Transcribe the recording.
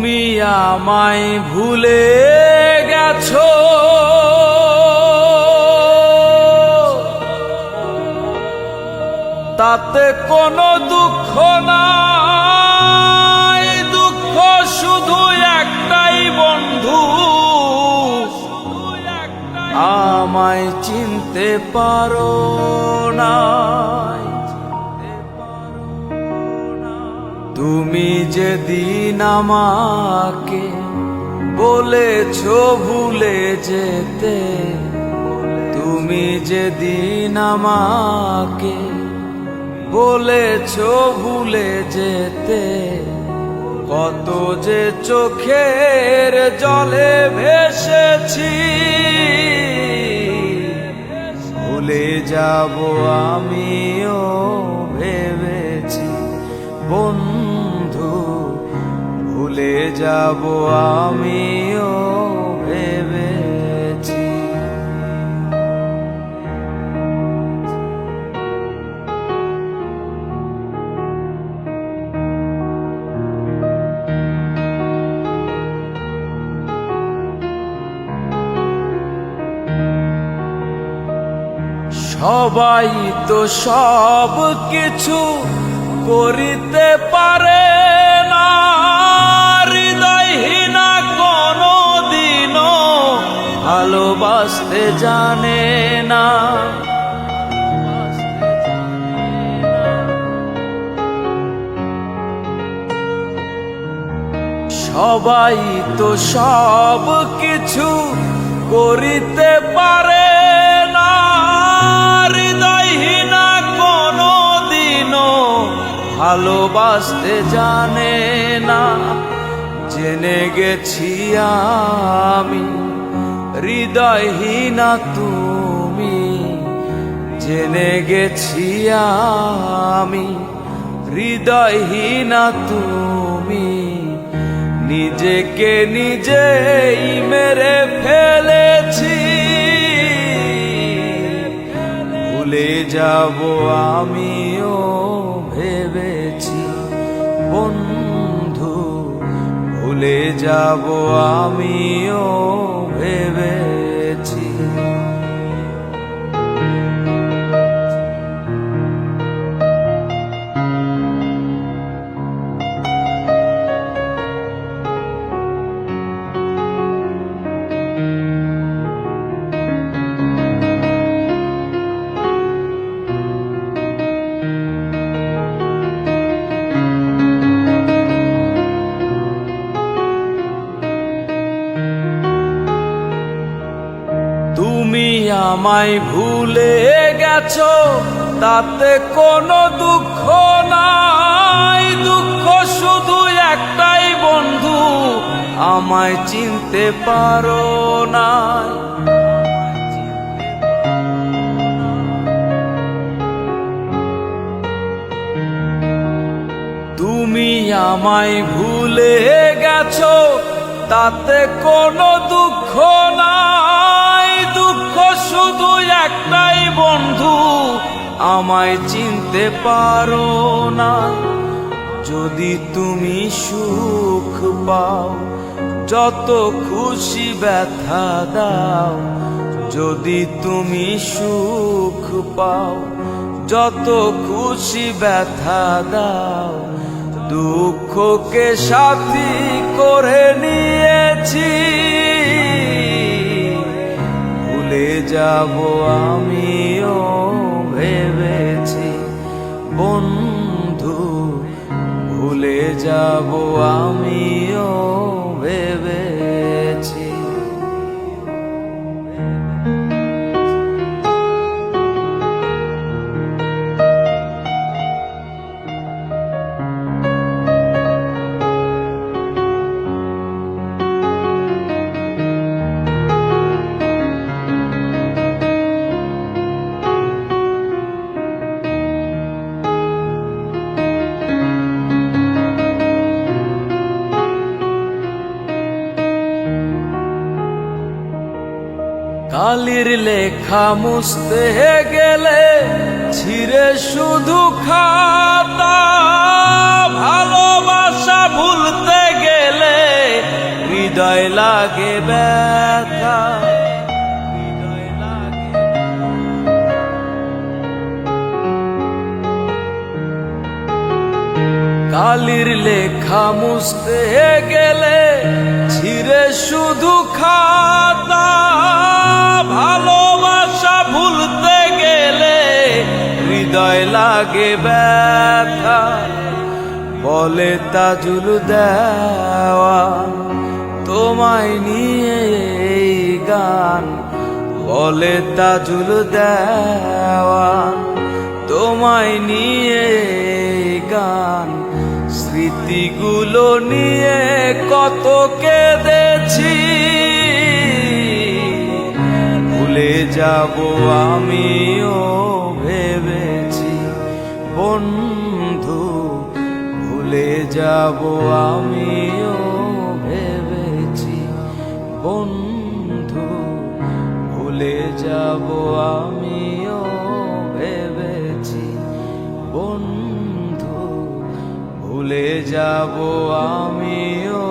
তুমি আমায় ভুলে গেছো, তাতে কোনো দুঃখ নাই। দুঃখ শুধু একটাই বন্ধু, আমায় চিনতে পারো না। তুমি যেদিন আমাকে বলেছো ভুলে যেতে, তুমি যেদিন আমাকে বলেছো ভুলে যেতে, কত যে চোখের জলে ভেসেছি। ভুলে যাব আমিও ভেবেছি বন্ধু, ভুলে যাব আমিও ভেবেছি। সবাই তো সব কিছু করিতে পারে না, হৃদয়হীনা কোনো দিনও ভালোবাসতে জানে না। সবাই তো সব কিছু করিতে পারে না, হৃদয়হীনা কোনো দিনও ভালোবাসতে জানে না। জেনে গেছি আমি হৃদয়হীনা তুমি, জেনে গেছি আমি হৃদয়হীনা তুমি। নিজেকে নিজেই মেরে ফেলেছি, ভুলে যাব আমিও ভেবেছি বন্ধু, ভুলে যাব আমিও ভেবেছি। তুমি আমায় ভুলে গেছো, তাতে কোনো দুঃখ নাই। দুঃখ শুধু একটাই বন্ধু, আমায় চিনতে পারো না। তুমি আমায় ভুলে গেছো, তাতে কোনো দুঃখ নাই। দুঃখ শুধু একটাই বন্ধু, আমায় চিনতে পারো না। যদি তুমি সুখ পাও, যত খুশি ব্যথা দাও। যদি তুমি সুখ পাও, যত খুশি ব্যথা দাও। দুঃখকে সাথী করে নিয়েছি, ভুলে যাব আমিও ভেবেছি বন্ধু, ভুলে যাব আমিও ভেবেছি। কালির লেখা মুছতে গেলে ছিঁড়ে শুধু খাতা, ভালোবাসা ভুলতে গেলে হৃদয় লাগে ব্যথা। কালির লেখা মুছতে গেলে ছিঁড়ে শুধু খাতা, ভালোবাসা ভুলতে গেলে হৃদয় লাগে ব্যথা। বলে তাজুল দেওয়ান তোমায় নিয়ে এই গান, বলে তাজুল দেওয়ান তোমায় নিয়ে এই গান। স্মৃতিগুলো নিয়ে কত কেঁদেছি, ভুলে যাব আমিও ভেবেছি বন্ধু, ভুলে যাব আমিও ভেবেছি বন্ধু, ভুলে যাব আমিও ভেবেছি বন্ধু, ভুলে যাব আমিও।